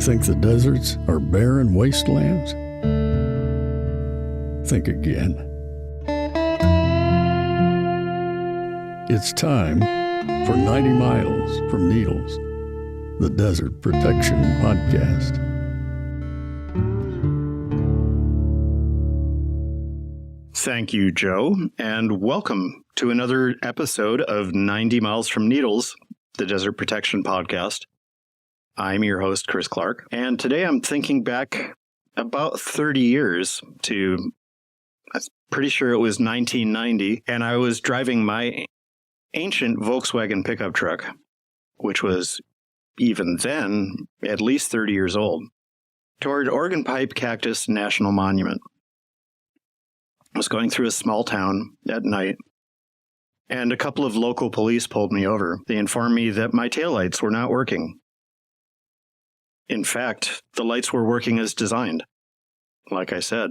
Think the deserts are barren wastelands? Think again. It's time for 90 Miles from Needles, the Desert Protection Podcast. Thank you, Joe, and welcome to another episode of 90 Miles from Needles, the Desert Protection Podcast. I'm your host, Chris Clarke, and today I'm thinking back about 30 years to, I'm pretty sure it was 1990, and I was driving my ancient Volkswagen pickup truck, which was even then at least 30 years old, toward Organ Pipe Cactus National Monument. I was going through a small town at night, and a couple of local police pulled me over. They informed me that my taillights were not working. In fact, the lights were working as designed. Like I said,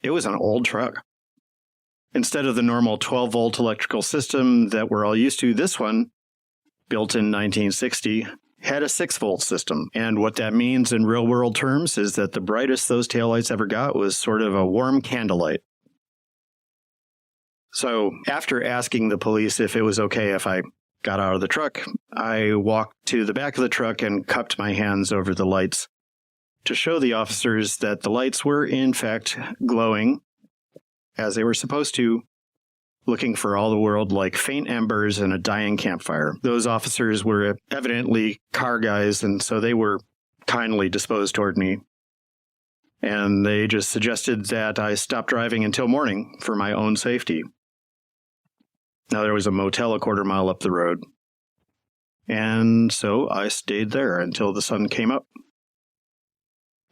it was an old truck. Instead of the normal 12-volt electrical system that we're all used to, this one, built in 1960, had a 6-volt system. And what that means in real-world terms is that the brightest those taillights ever got was sort of a warm candlelight. So after asking the police if it was okay if I got out of the truck, I walked to the back of the truck and cupped my hands over the lights to show the officers that the lights were, in fact, glowing as they were supposed to, looking for all the world like faint embers in a dying campfire. Those officers were evidently car guys, and so they were kindly disposed toward me. And they just suggested that I stop driving until morning for my own safety. Now, there was a motel a quarter mile up the road, and so I stayed there until the sun came up.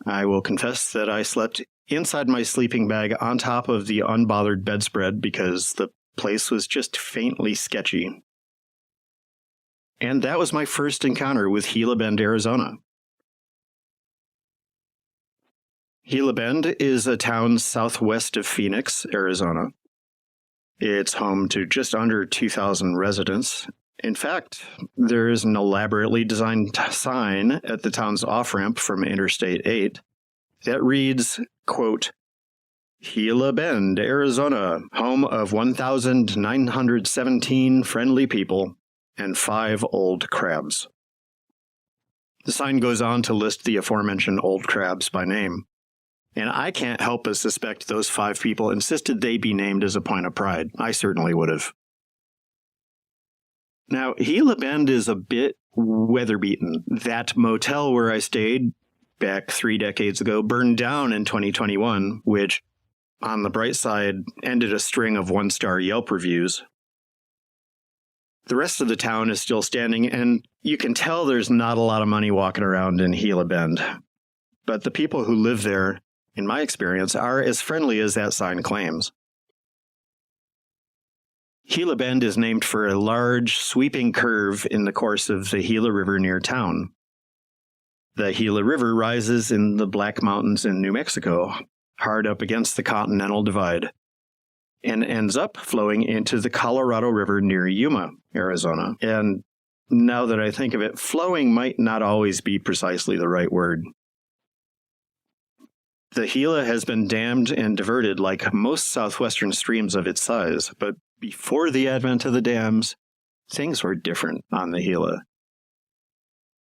I will confess that I slept inside my sleeping bag on top of the unbothered bedspread because the place was just faintly sketchy. And that was my first encounter with Gila Bend, Arizona. Gila Bend is a town southwest of Phoenix, Arizona. It's home to just under 2,000 residents. In fact, there is an elaborately designed sign at the town's off-ramp from Interstate 8 that reads, quote, Gila Bend, Arizona, home of 1,917 friendly people and 5 old crabs. The sign goes on to list the aforementioned old crabs by name. And I can't help but suspect those 5 people insisted they be named as a point of pride. I certainly would have. Now, Gila Bend is a bit weather-beaten. That motel where I stayed back 3 decades ago burned down in 2021, which, on the bright side, ended a string of 1-star Yelp reviews. The rest of the town is still standing, and you can tell there's not a lot of money walking around in Gila Bend. But the people who live there, in my experience, are as friendly as that sign claims. Gila Bend is named for a large, sweeping curve in the course of the Gila River near town. The Gila River rises in the Black Mountains in New Mexico, hard up against the Continental Divide, and ends up flowing into the Colorado River near Yuma, Arizona. And now that I think of it, flowing might not always be precisely the right word. The Gila has been dammed and diverted like most southwestern streams of its size, but before the advent of the dams, things were different on the Gila.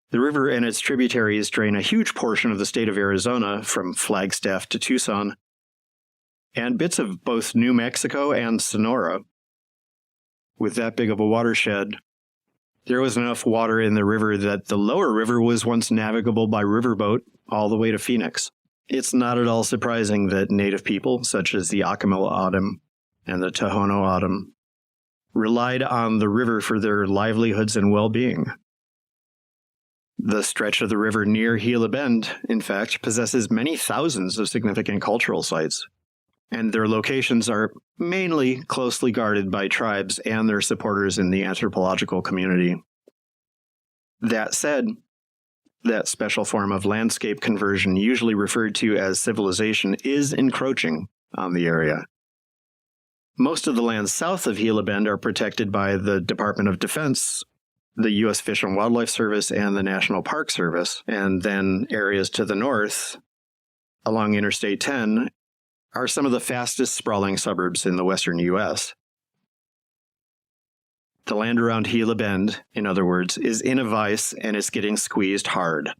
The river and its tributaries drain a huge portion of the state of Arizona from Flagstaff to Tucson, and bits of both New Mexico and Sonora. With that big of a watershed, there was enough water in the river that the lower river was once navigable by riverboat all the way to Phoenix. It's not at all surprising that native people, such as the Acapulco O'odham and the Tohono O'odham, relied on the river for their livelihoods and well-being. The stretch of the river near Gila Bend, in fact, possesses many thousands of significant cultural sites, and their locations are mainly closely guarded by tribes and their supporters in the anthropological community. That said, that special form of landscape conversion, usually referred to as civilization, is encroaching on the area. Most of the lands south of Gila Bend are protected by the Department of Defense the U.S. Fish and Wildlife Service and the National Park Service. And then areas to the north along Interstate 10 are some of the fastest sprawling suburbs in the western U.S. The land around Gila Bend, in other words, is in a vice and it's getting squeezed hard.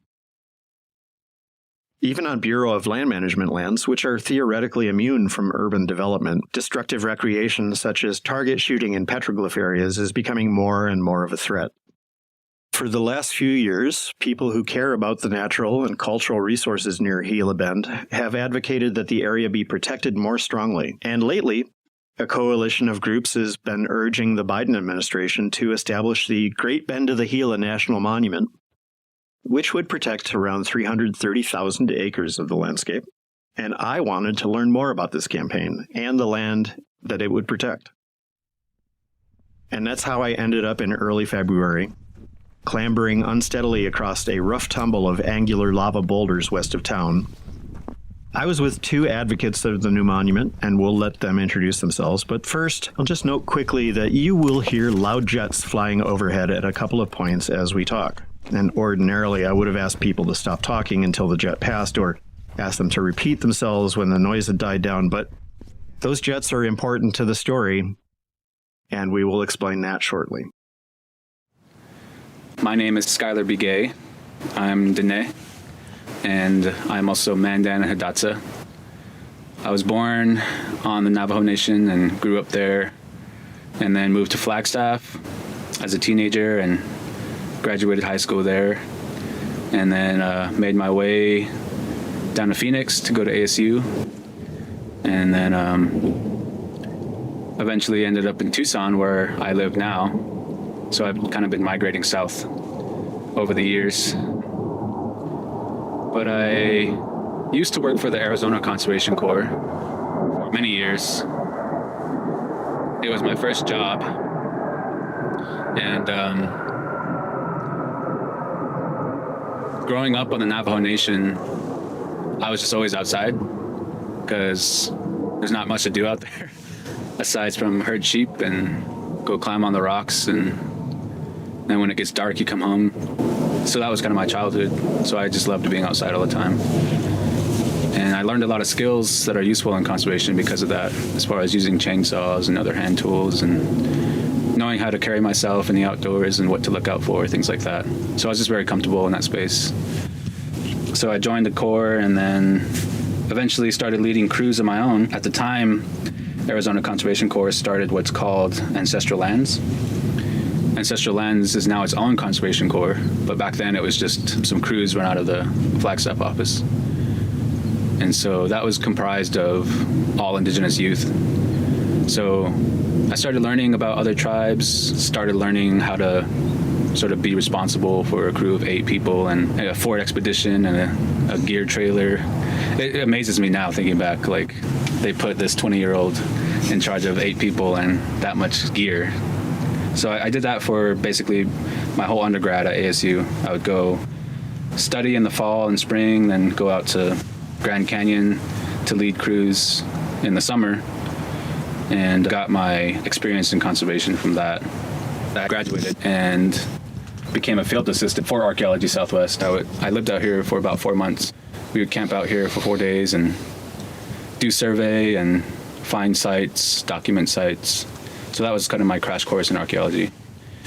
Even on Bureau of Land Management lands, which are theoretically immune from urban development, destructive recreation such as target shooting in petroglyph areas is becoming more and more of a threat. For the last few years, people who care about the natural and cultural resources near Gila Bend have advocated that the area be protected more strongly. And lately, a coalition of groups has been urging the Biden administration to establish the Great Bend of the Gila National Monument, which would protect around 330,000 acres of the landscape. And I wanted to learn more about this campaign and the land that it would protect. And that's how I ended up in early February, clambering unsteadily across a rough tumble of angular lava boulders west of town. I was with two advocates of the new monument, and we'll let them introduce themselves. But first, I'll just note quickly that you will hear loud jets flying overhead at a couple of points as we talk. And ordinarily, I would have asked people to stop talking until the jet passed or asked them to repeat themselves when the noise had died down. But those jets are important to the story, and we will explain that shortly. My name is Skylar Begay. I'm Dene, and I'm also Mandan and Hidatsa. I was born on the Navajo Nation and grew up there, and then moved to Flagstaff as a teenager and graduated high school there, and then made my way down to Phoenix to go to ASU, and then eventually ended up in Tucson, where I live now. So I've kind of been migrating south over the years. But I used to work for the Arizona Conservation Corps for many years. It was my first job, and growing up on the Navajo Nation, I was just always outside because there's not much to do out there aside from herd sheep and go climb on the rocks, and then when it gets dark you come home. So that was kind of my childhood. So I just loved being outside all the time. And I learned a lot of skills that are useful in conservation because of that, as far as using chainsaws and other hand tools and knowing how to carry myself in the outdoors and what to look out for, things like that. So I was just very comfortable in that space. So I joined the Corps and then eventually started leading crews of my own. At the time, Arizona Conservation Corps started what's called Ancestral Lands. Ancestral Lands is now its own conservation corps, but back then it was just some crews run out of the Flagstaff office. And so that was comprised of all indigenous youth. So I started learning about other tribes, started learning how to sort of be responsible for a crew of 8 people and a Ford Expedition and a gear trailer. It amazes me now thinking back, like they put this 20-year-old in charge of 8 people and that much gear. So I did that for basically my whole undergrad at ASU. I would go study in the fall and spring, then go out to Grand Canyon to lead crews in the summer, and got my experience in conservation from that. I graduated and became a field assistant for Archaeology Southwest. I lived out here for about 4 months. We would camp out here for 4 days and do survey and find sites, document sites. So that was kind of my crash course in archaeology.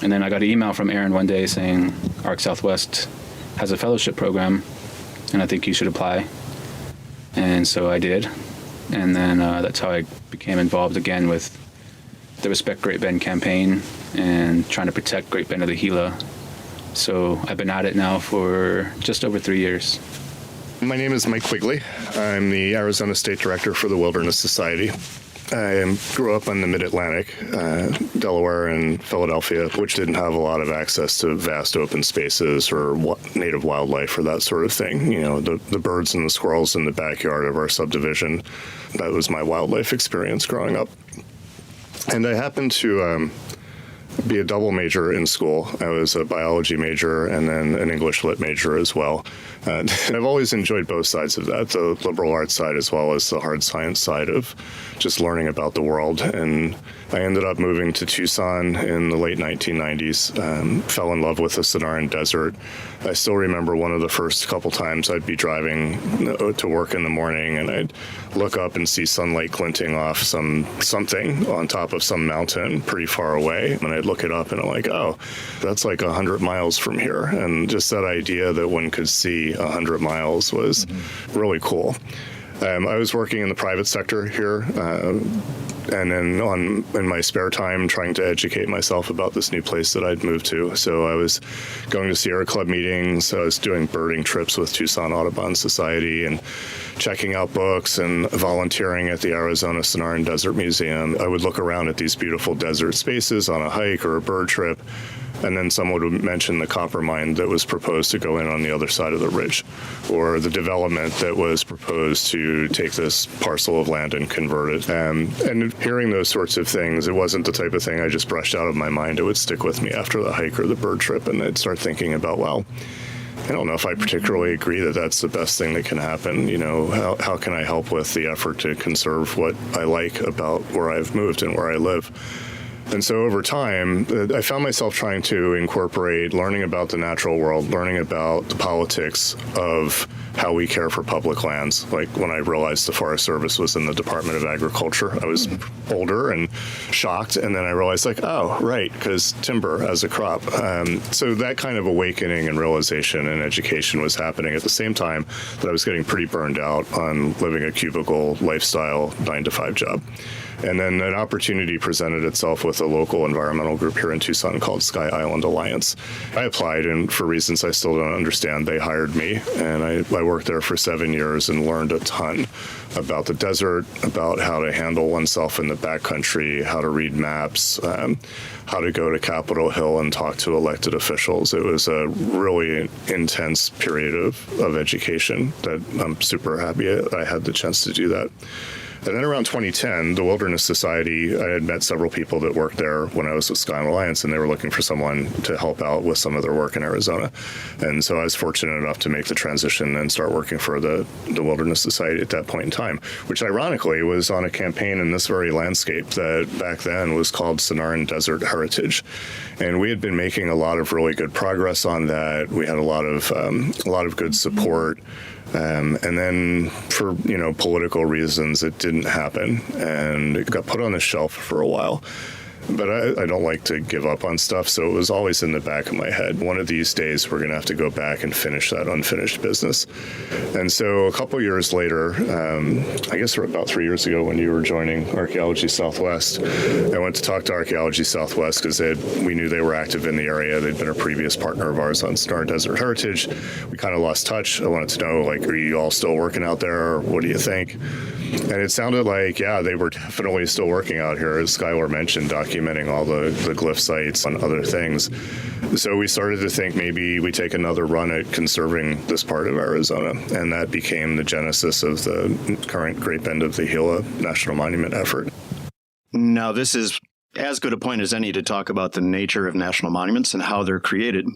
And then I got an email from Aaron one day saying, Arc Southwest has a fellowship program, and I think you should apply. And so I did. And then that's how I became involved again with the Respect Great Bend campaign and trying to protect Great Bend of the Gila. So I've been at it now for just over 3 years. My name is Mike Quigley. I'm the Arizona State Director for the Wilderness Society. I grew up in the Mid-Atlantic, Delaware and Philadelphia, which didn't have a lot of access to vast open spaces or native wildlife or that sort of thing. You know, the birds and the squirrels in the backyard of our subdivision. That was my wildlife experience growing up. And I happened to be a double major in school. I was a biology major and then an English lit major as well. And I've always enjoyed both sides of that, the liberal arts side as well as the hard science side of just learning about the world. And I ended up moving to Tucson in the late 1990s, fell in love with the Sonoran Desert. I still remember one of the first couple times I'd be driving to work in the morning and I'd look up and see sunlight glinting off something on top of some mountain pretty far away. And I'd look it up and I'm like, oh, that's like 100 miles from here. And just that idea that one could see 100 miles was really cool. I was working in the private sector here, and then in my spare time trying to educate myself about this new place that I'd moved to. So I was going to Sierra Club meetings, I was doing birding trips with Tucson Audubon Society and checking out books and volunteering at the Arizona Sonoran Desert Museum. I would look around at these beautiful desert spaces on a hike or a bird trip, and then someone would mention the copper mine that was proposed to go in on the other side of the ridge, or the development that was proposed to take this parcel of land and convert it. And hearing those sorts of things, it wasn't the type of thing I just brushed out of my mind. It would stick with me after the hike or the bird trip, and I'd start thinking about, well, I don't know if I particularly agree that that's the best thing that can happen. You know, how can I help with the effort to conserve what I like about where I've moved and where I live? And so over time, I found myself trying to incorporate learning about the natural world, learning about the politics of how we care for public lands. Like when I realized the Forest Service was in the Department of Agriculture, I was older and shocked. And then I realized, like, oh, right, because timber as a crop. So that kind of awakening and realization and education was happening at the same time that I was getting pretty burned out on living a cubicle lifestyle 9-to-5 job. And then an opportunity presented itself with a local environmental group here in Tucson called Sky Island Alliance. I applied, and for reasons I still don't understand, they hired me. And I worked there for 7 years and learned a ton about the desert, about how to handle oneself in the backcountry, how to read maps, how to go to Capitol Hill and talk to elected officials. It was a really intense period of education that I'm super happy I had the chance to do that. And then around 2010, the Wilderness Society, I had met several people that worked there when I was with Sky Alliance, and they were looking for someone to help out with some of their work in Arizona. And so I was fortunate enough to make the transition and start working for the Wilderness Society at that point in time, which ironically was on a campaign in this very landscape that back then was called Sonoran Desert Heritage. And we had been making a lot of really good progress on that. We had a lot of good support. And then for, political reasons, it didn't happen, and it got put on the shelf for a while. But I don't like to give up on stuff, so it was always in the back of my head. One of these days, we're going to have to go back and finish that unfinished business. And so a couple years later, I guess about 3 years ago when you were joining Archaeology Southwest, I went to talk to Archaeology Southwest because we knew they were active in the area. They'd been a previous partner of ours on Sonoran Desert Heritage. We kind of lost touch. I wanted to know, are you all still working out there? What do you think? And it sounded like, yeah, they were definitely still working out here, as Skylar mentioned, documenting all the glyph sites and other things. So we started to think maybe we take another run at conserving this part of Arizona, and that became the genesis of the current Great Bend of the Gila National Monument effort. Now, this is as good a point as any to talk about the nature of national monuments and how they're created.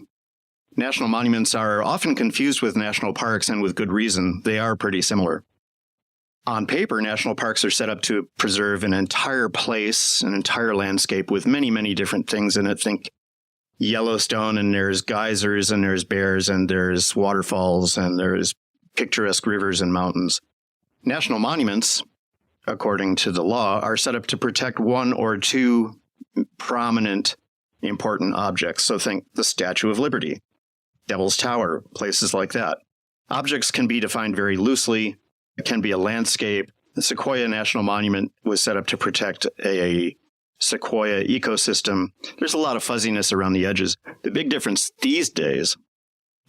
National monuments are often confused with national parks, and with good reason. They are pretty similar. On paper, national parks are set up to preserve an entire place, an entire landscape with many, many different things in it. Think Yellowstone, and there's geysers, and there's bears, and there's waterfalls, and there's picturesque rivers and mountains. National monuments, according to the law, are set up to protect one or two prominent, important objects. So think the Statue of Liberty, Devil's Tower, places like that. Objects can be defined very loosely. It can be a landscape. The Sequoia National Monument was set up to protect a sequoia ecosystem. There's a lot of fuzziness around the edges. The big difference these days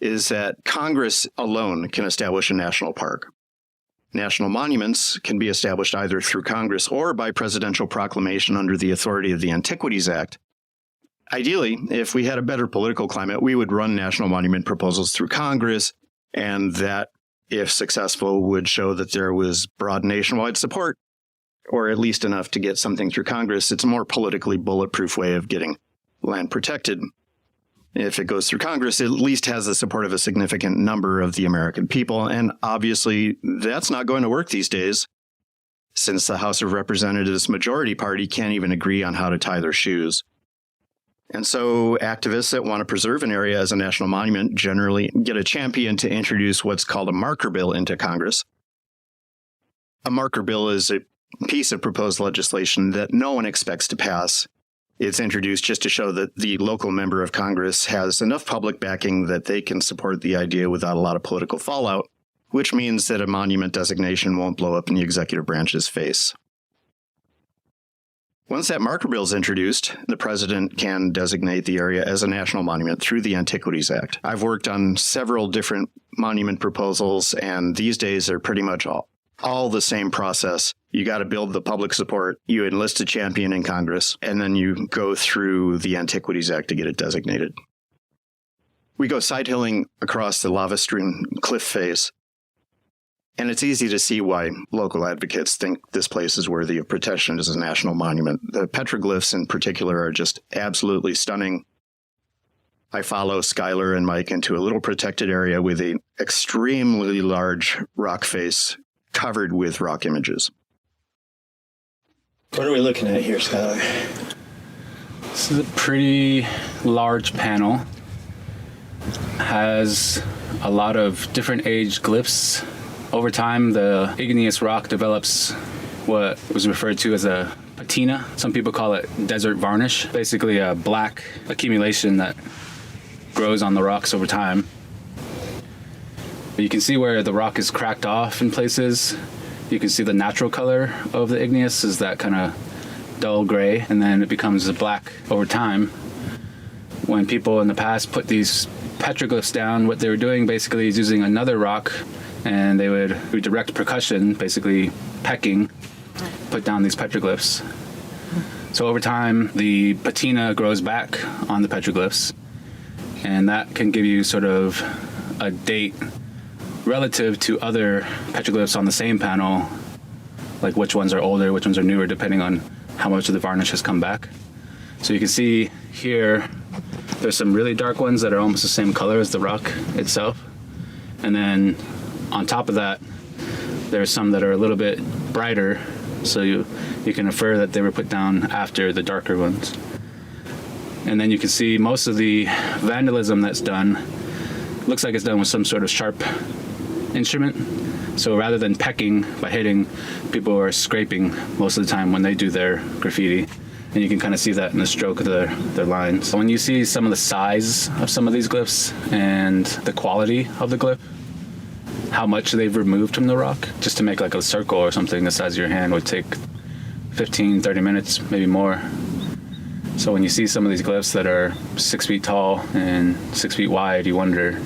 is that Congress alone can establish a national park. National monuments can be established either through Congress or by presidential proclamation under the authority of the Antiquities Act. Ideally, if we had a better political climate, we would run national monument proposals through Congress, and that, if successful, would show that there was broad nationwide support, or at least enough to get something through Congress. It's a more politically bulletproof way of getting land protected. If it goes through Congress, it at least has the support of a significant number of the American people. And obviously, that's not going to work these days, since the House of Representatives majority party can't even agree on how to tie their shoes. And so activists that want to preserve an area as a national monument generally get a champion to introduce what's called a marker bill into Congress. A marker bill is a piece of proposed legislation that no one expects to pass. It's introduced just to show that the local member of Congress has enough public backing that they can support the idea without a lot of political fallout, which means that a monument designation won't blow up in the executive branch's face. Once that marker bill is introduced, the president can designate the area as a national monument through the Antiquities Act. I've worked on several different monument proposals, and these days they're pretty much all the same process. You got to build the public support, you enlist a champion in Congress, and then you go through the Antiquities Act to get it designated. We go side-hilling across the lava-strewn cliff face, and it's easy to see why local advocates think this place is worthy of protection as a national monument. The petroglyphs in particular are just absolutely stunning. I follow Skylar and Mike into a little protected area with an extremely large rock face covered with rock images. What are we looking at here, Skylar? This is a pretty large panel. Has a lot of different age glyphs. Over time, the igneous rock develops what was referred to as a patina. Some people call it desert varnish. Basically a black accumulation that grows on the rocks over time. But you can see where the rock is cracked off in places. You can see the natural color of the igneous is that kind of dull gray, and then it becomes black over time. When people in the past put these petroglyphs down, what they were doing basically is using another rock, and they would, through direct percussion, basically pecking, put down these petroglyphs. So over time, the patina grows back on the petroglyphs, and that can give you sort of a date relative to other petroglyphs on the same panel, like which ones are older, which ones are newer, depending on how much of the varnish has come back. So you can see here, there's some really dark ones that are almost the same color as the rock itself. And then on top of that, there's some that are a little bit brighter, so you can infer that they were put down after the darker ones. And then you can see most of the vandalism that's done looks like it's done with some sort of sharp instrument. So rather than pecking by hitting, people are scraping most of the time when they do their graffiti. And you can kind of see that in the stroke of their lines. So when you see some of the size of some of these glyphs and the quality of the glyph, how much they've removed from the rock, just to make like a circle or something the size of your hand would take 15, 30 minutes, maybe more. So when you see some of these glyphs that are 6 feet tall and 6 feet wide, you wonder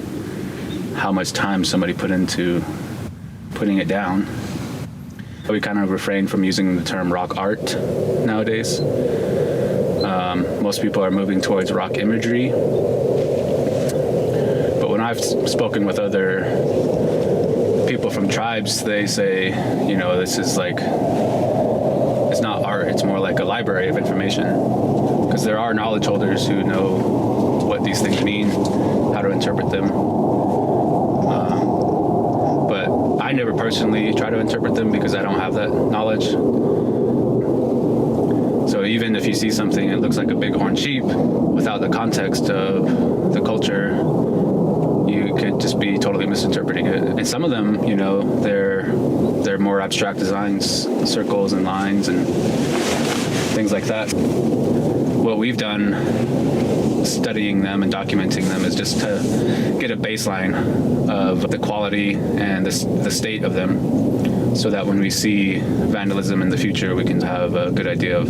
how much time somebody put into putting it down. We kind of refrain from using the term rock art nowadays. Most people are moving towards rock imagery. But when I've spoken with other people from tribes, they say, this is like, it's not art, it's more like a library of information. Because there are knowledge holders who know what these things mean, how to interpret them. But I never personally try to interpret them because I don't have that knowledge. So even if you see something that looks like a bighorn sheep, without the context of the culture, you could just be totally misinterpreting it. And some of them, they're more abstract designs, circles and lines and things like that. What we've done studying them and documenting them is just to get a baseline of the quality and the state of them, so that when we see vandalism in the future, we can have a good idea of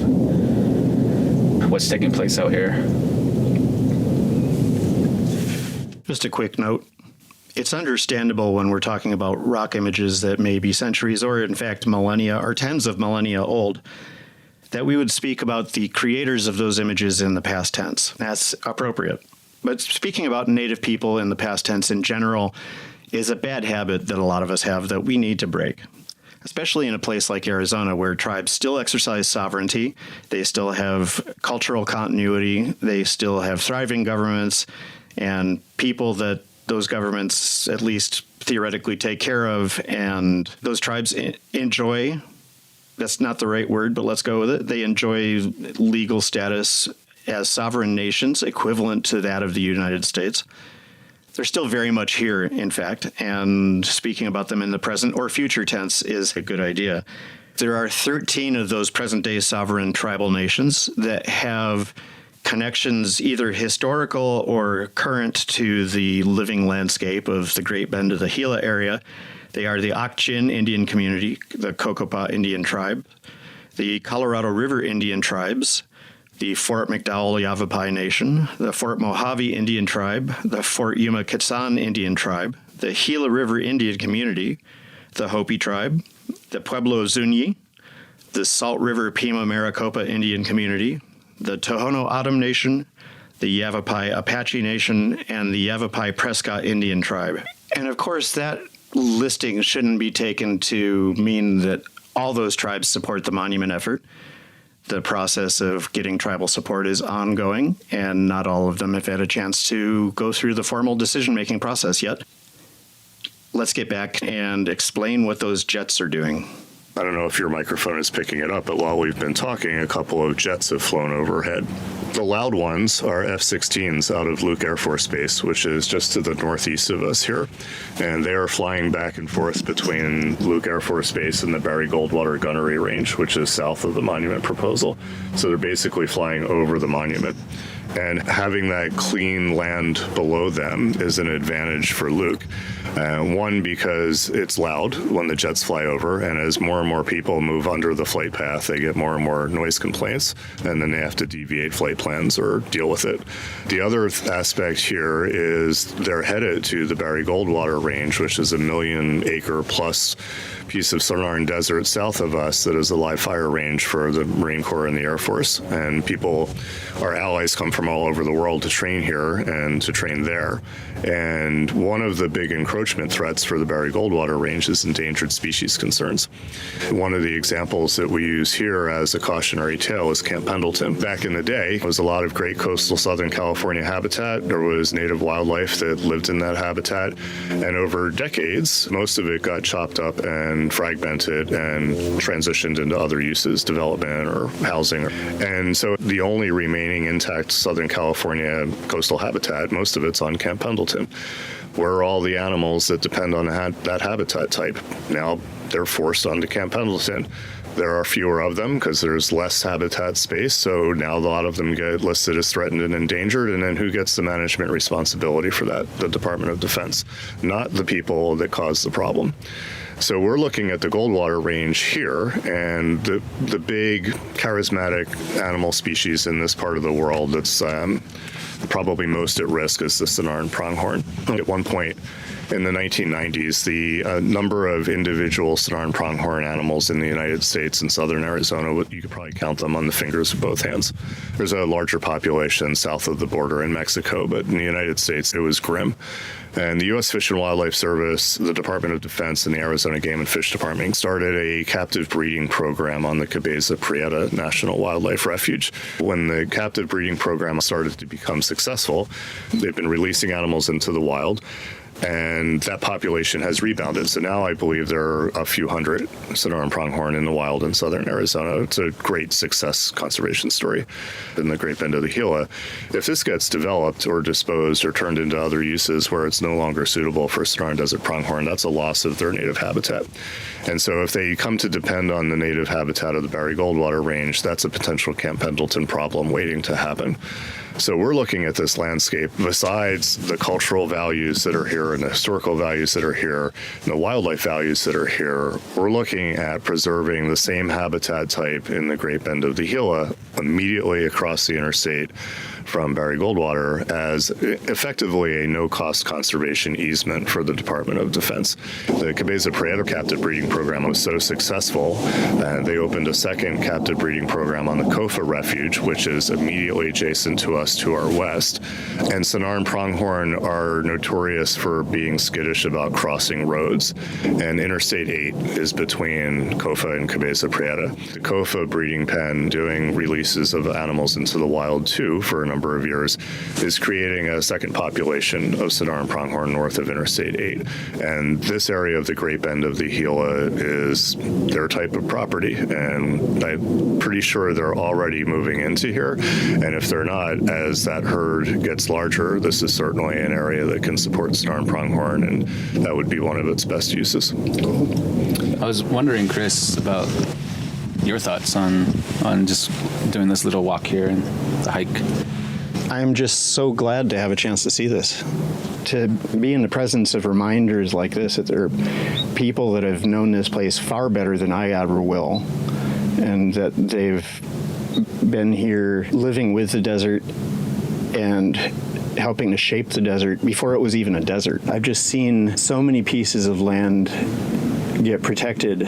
what's taking place out here. Just a quick note. It's understandable when we're talking about rock images that may be centuries or, in fact, millennia or tens of millennia old, that we would speak about the creators of those images in the past tense. That's appropriate. But speaking about Native people in the past tense in general is a bad habit that a lot of us have that we need to break. especially in a place like Arizona where tribes still exercise sovereignty. They still have cultural continuity. They still have thriving governments and people that those governments at least theoretically take care of. And those tribes enjoy, that's not the right word, but let's go with it. They enjoy legal status as sovereign nations equivalent to that of the United States. They're still very much here, in fact, and speaking about them in the present or future tense is a good idea. There are 13 of those present-day sovereign tribal nations that have connections either historical or current to the living landscape of the Great Bend of the Gila area. They are the Ak-Chin Indian community, the Cocopah Indian tribe, the Colorado River Indian tribes, the Fort McDowell Yavapai Nation, the Fort Mojave Indian Tribe, the Fort Yuma Kitsan Indian Tribe, the Gila River Indian Community, the Hopi Tribe, the Pueblo Zuni, the Salt River Pima Maricopa Indian Community, the Tohono O'odham Nation, the Yavapai Apache Nation, and the Yavapai Prescott Indian Tribe. And of course, that listing shouldn't be taken to mean that all those tribes support the monument effort. The process of getting tribal support is ongoing, and not all of them have had a chance to go through the formal decision-making process yet. Let's get back and explain what those jets are doing. I don't know if your microphone is picking it up, but while we've been talking, a couple of jets have flown overhead. The loud ones are F-16s out of Luke Air Force Base, which is just to the northeast of us here. And they are flying back and forth between Luke Air Force Base and the Barry Goldwater Gunnery Range, which is south of the monument proposal. So they're basically flying over the monument. And having that clean land below them is an advantage for Luke. One, because it's loud when the jets fly over, and as more and more people move under the flight path, they get more and more noise complaints, and then they have to deviate flight plans or deal with it. The other aspect here is they're headed to the Barry Goldwater Range, which is a 1 million acre plus piece of Sonoran Desert south of us that is a live fire range for the Marine Corps and the Air Force. And people, our allies, come from all over the world to train here and to train there. And one of the big encroachment threats for the Barry Goldwater Range is endangered species concerns. One of the examples that we use here as a cautionary tale is Camp Pendleton. Back in the day, there was a lot of great coastal Southern California habitat. There was native wildlife that lived in that habitat. And over decades, most of it got chopped up and fragmented and transitioned into other uses, development or housing. And so the only remaining intact Southern California coastal habitat, most of it's on Camp Pendleton. Where are all the animals that depend on that habitat type? Now they're forced onto Camp Pendleton. There are fewer of them because there's less habitat space, so now a lot of them get listed as threatened and endangered, and then who gets the management responsibility for that? The Department of Defense, not the people that caused the problem. So we're looking at the Goldwater Range here, and the big charismatic animal species in this part of the world that's probably most at risk is the Sonoran pronghorn. At one point in the 1990s, the number of individual Sonoran pronghorn animals in the United States and southern Arizona, you could probably count them on the fingers of both hands. There's a larger population south of the border in Mexico, but in the United States, it was grim. And the U.S. Fish and Wildlife Service, the Department of Defense, and the Arizona Game and Fish Department started a captive breeding program on the Cabeza Prieta National Wildlife Refuge. When the captive breeding program started to become successful, they've been releasing animals into the wild, and that population has rebounded. So now I believe there are a few hundred Sonoran pronghorn in the wild in southern Arizona. It's a great success conservation story in the Great Bend of the Gila. If this gets developed or disposed or turned into other uses where it's no longer suitable for Sonoran Desert pronghorn, that's a loss of their native habitat. And so if they come to depend on the native habitat of the Barry Goldwater Range, that's a potential Camp Pendleton problem waiting to happen. So we're looking at this landscape, besides the cultural values that are here and the historical values that are here and the wildlife values that are here, we're looking at preserving the same habitat type in the Great Bend of the Gila immediately across the interstate from Barry Goldwater as effectively a no-cost conservation easement for the Department of Defense. The Cabeza Prieta captive breeding program was so successful that they opened a second captive breeding program on the Kofa Refuge, which is immediately adjacent to us us to our west. And Sonoran pronghorn are notorious for being skittish about crossing roads. And Interstate 8 is between Cofa and Cabeza Prieta. The Cofa breeding pen, doing releases of animals into the wild too for a number of years, is creating a second population of Sonoran pronghorn north of Interstate 8. And this area of the Great Bend of the Gila is their type of property. And I'm pretty sure they're already moving into here. And if they're not, as that herd gets larger, this is certainly an area that can support Sonoran pronghorn, and that would be one of its best uses. I was wondering, Chris, about your thoughts on just doing this little walk here and the hike. I'm just so glad to have a chance to see this. To be in the presence of reminders like this, that there are people that have known this place far better than I ever will, and that they've been here living with the desert and helping to shape the desert before it was even a desert. I've just seen so many pieces of land get protected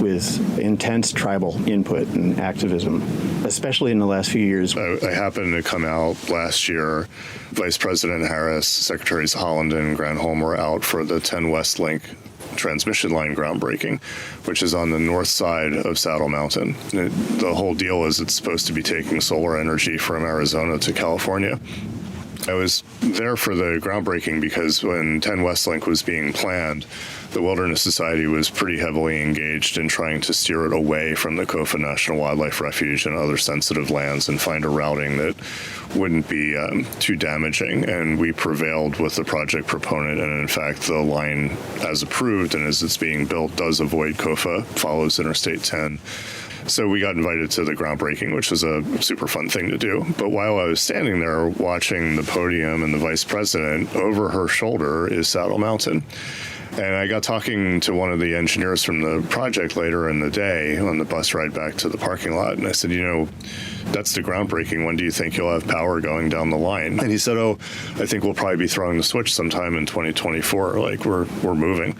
with intense tribal input and activism, especially in the last few years. I happened to come out last year. Vice President Harris, Secretaries Holland and Granholm were out for the 10 West Link transmission line groundbreaking, which is on the north side of Saddle Mountain. The whole deal is it's supposed to be taking solar energy from Arizona to California. I was there for the groundbreaking because when 10 West Link was being planned, the Wilderness Society was pretty heavily engaged in trying to steer it away from the Cofa National Wildlife Refuge and other sensitive lands and find a routing that wouldn't be too damaging. And we prevailed with the project proponent. And in fact, the line, as approved and as it's being built, does avoid Cofa, follows Interstate 10. So we got invited to the groundbreaking, which was a super fun thing to do. But while I was standing there watching the podium and the vice president, over her shoulder is Saddle Mountain. And I got talking to one of the engineers from the project later in the day on the bus ride back to the parking lot. And I said, that's the groundbreaking. When do you think you'll have power going down the line? And he said, I think we'll probably be throwing the switch sometime in 2024. Like we're moving.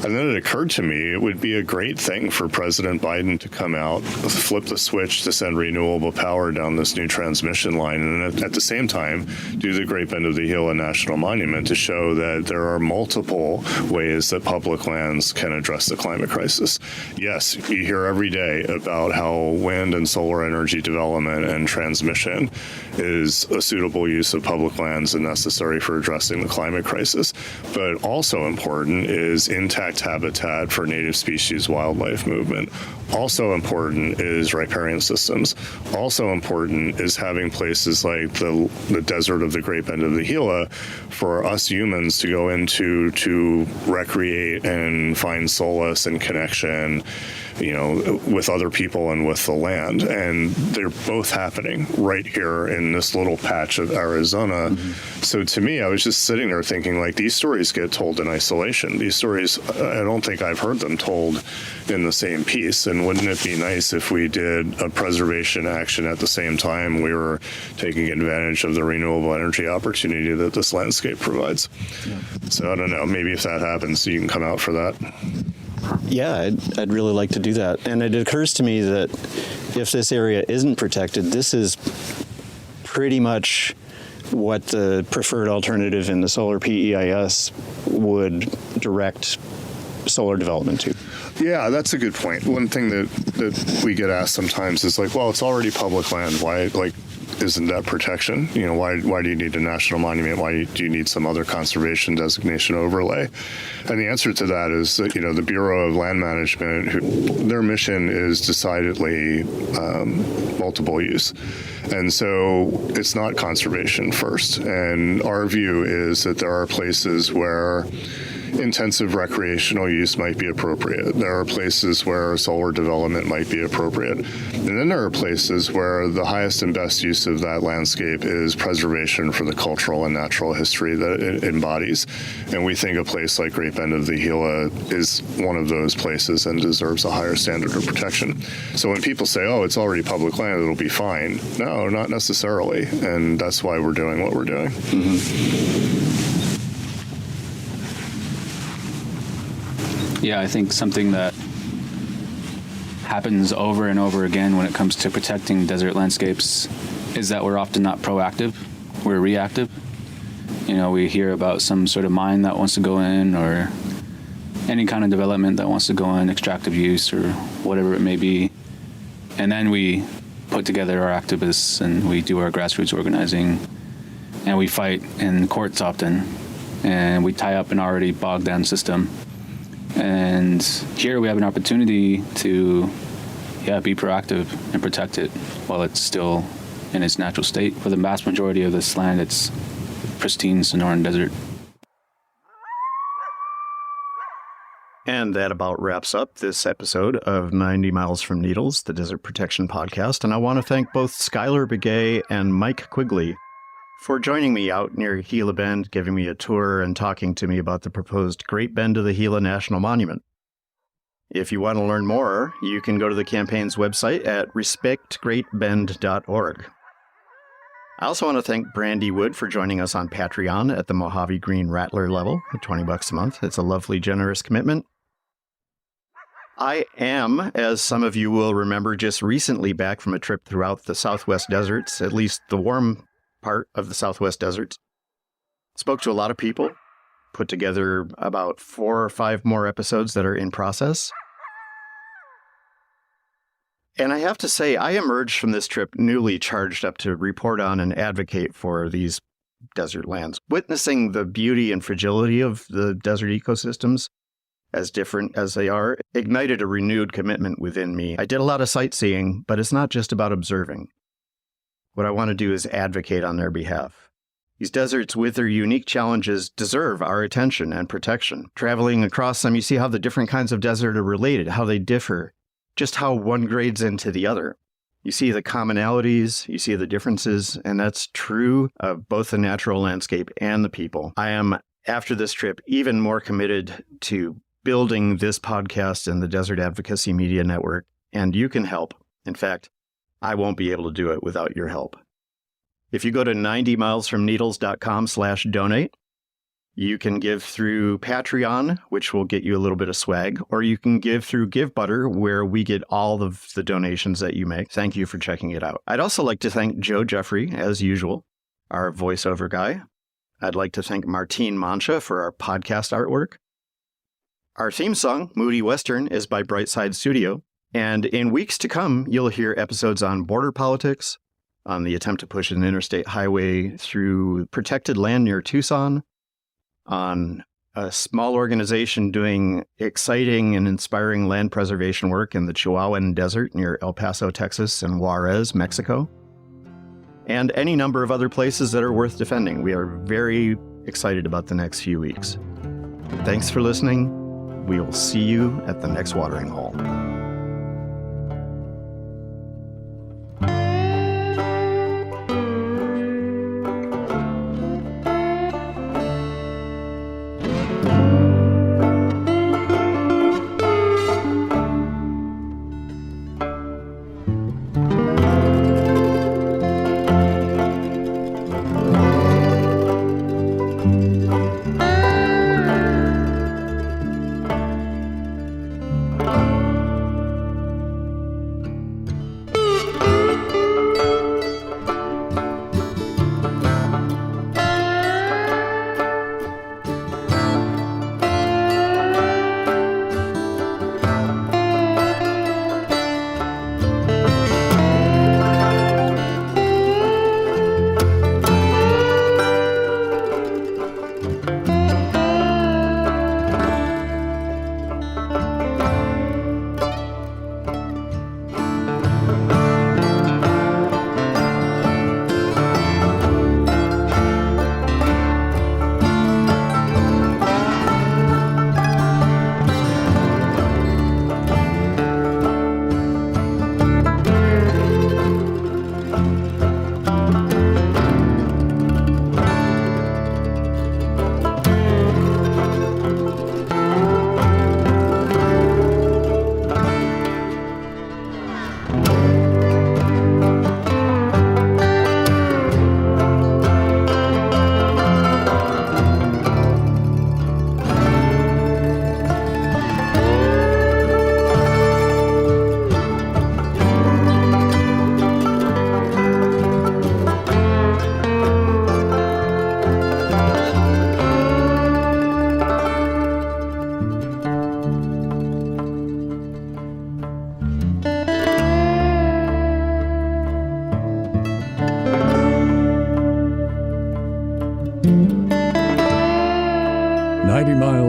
And then it occurred to me it would be a great thing for President Biden to come out, flip the switch to send renewable power down this new transmission line, and at the same time do the Great Bend of the Gila National Monument to show that there are multiple ways that public lands can address the climate crisis. Yes, you hear every day about how wind and solar energy development and transmission is a suitable use of public lands and necessary for addressing the climate crisis. But also important is intact habitat for native species wildlife movement. Also important is riparian systems. Also important is having places like the desert of the Great Bend of the Gila for us humans to go into to recreate and find solace and connection, with other people and with the land. And they're both happening right here in this little patch of Arizona. Mm-hmm. So to me, I was just sitting there thinking, these stories get told in isolation. These stories, I don't think I've heard them told in the same piece. And wouldn't it be nice if we did a preservation action at the same time we were taking advantage of the renewable energy opportunity that this landscape provides? Yeah. So I don't know, maybe if that happens, you can come out for that. Yeah, I'd really like to do that. And it occurs to me that if this area isn't protected, this is pretty much what the preferred alternative in the solar PEIS would direct solar development to. Yeah, that's a good point. One thing that we get asked sometimes is it's already public land. Why, isn't that protection? Why do you need a national monument? Why do you need some other conservation designation overlay? And the answer to that is that, the Bureau of Land Management, their mission is decidedly multiple use. And so it's not conservation first. And our view is that there are places where intensive recreational use might be appropriate. There are places where solar development might be appropriate. And then there are places where the highest and best use of that landscape is preservation for the cultural and natural history that it embodies. And we think a place like Great Bend of the Gila is one of those places and deserves a higher standard of protection. So when people say, it's already public land, it'll be fine. No, not necessarily. And that's why we're doing what we're doing. Mm-hmm. Yeah, I think something that happens over and over again when it comes to protecting desert landscapes is that we're often not proactive. We're reactive. We hear about some sort of mine that wants to go in, or any kind of development that wants to go in, extractive use or whatever it may be. And then we put together our activists and we do our grassroots organizing, and we fight in courts often, and we tie up an already bogged down system. And here we have an opportunity to be proactive and protect it while it's still in its natural state. For the vast majority of this land, it's pristine Sonoran Desert. And that about wraps up this episode of 90 Miles from Needles, the Desert Protection Podcast. And I want to thank both Skylar Begay and Mike Quigley for joining me out near Gila Bend, giving me a tour and talking to me about the proposed Great Bend of the Gila National Monument. If you want to learn more, you can go to the campaign's website at respectgreatbend.org. I also want to thank Brandy Wood for joining us on Patreon at the Mojave Green Rattler level at $20 a month. It's a lovely, generous commitment. I am, as some of you will remember, just recently back from a trip throughout the Southwest deserts, at least the warm part of the Southwest deserts. Spoke to a lot of people, put together about 4 or 5 more episodes that are in process. And I have to say, I emerged from this trip newly charged up to report on and advocate for these desert lands. Witnessing the beauty and fragility of the desert ecosystems, as different as they are, ignited a renewed commitment within me. I did a lot of sightseeing, but it's not just about observing. What I want to do is advocate on their behalf. These deserts, with their unique challenges, deserve our attention and protection. Traveling across them, you see how the different kinds of desert are related, how they differ, just how one grades into the other. You see the commonalities, you see the differences, and that's true of both the natural landscape and the people. I am, after this trip, even more committed to building this podcast and the Desert Advocacy Media Network, and you can help. In fact, I won't be able to do it without your help. If you go to 90milesfromneedles.com/donate, you can give through Patreon, which will get you a little bit of swag, or you can give through GiveButter, where we get all of the donations that you make. Thank you for checking it out. I'd also like to thank Joe Jeffrey, as usual, our voiceover guy. I'd like to thank Martine Mancha for our podcast artwork. Our theme song, Moody Western, is by Brightside Studio. And in weeks to come, you'll hear episodes on border politics, on the attempt to push an interstate highway through protected land near Tucson, on a small organization doing exciting and inspiring land preservation work in the Chihuahuan Desert near El Paso, Texas, and Juarez, Mexico, and any number of other places that are worth defending. We are very excited about the next few weeks. Thanks for listening. We will see you at the next watering hole.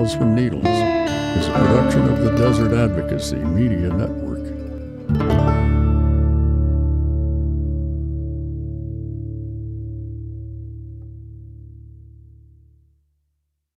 Miles from Needles is a production of the Desert Advocacy Media Network.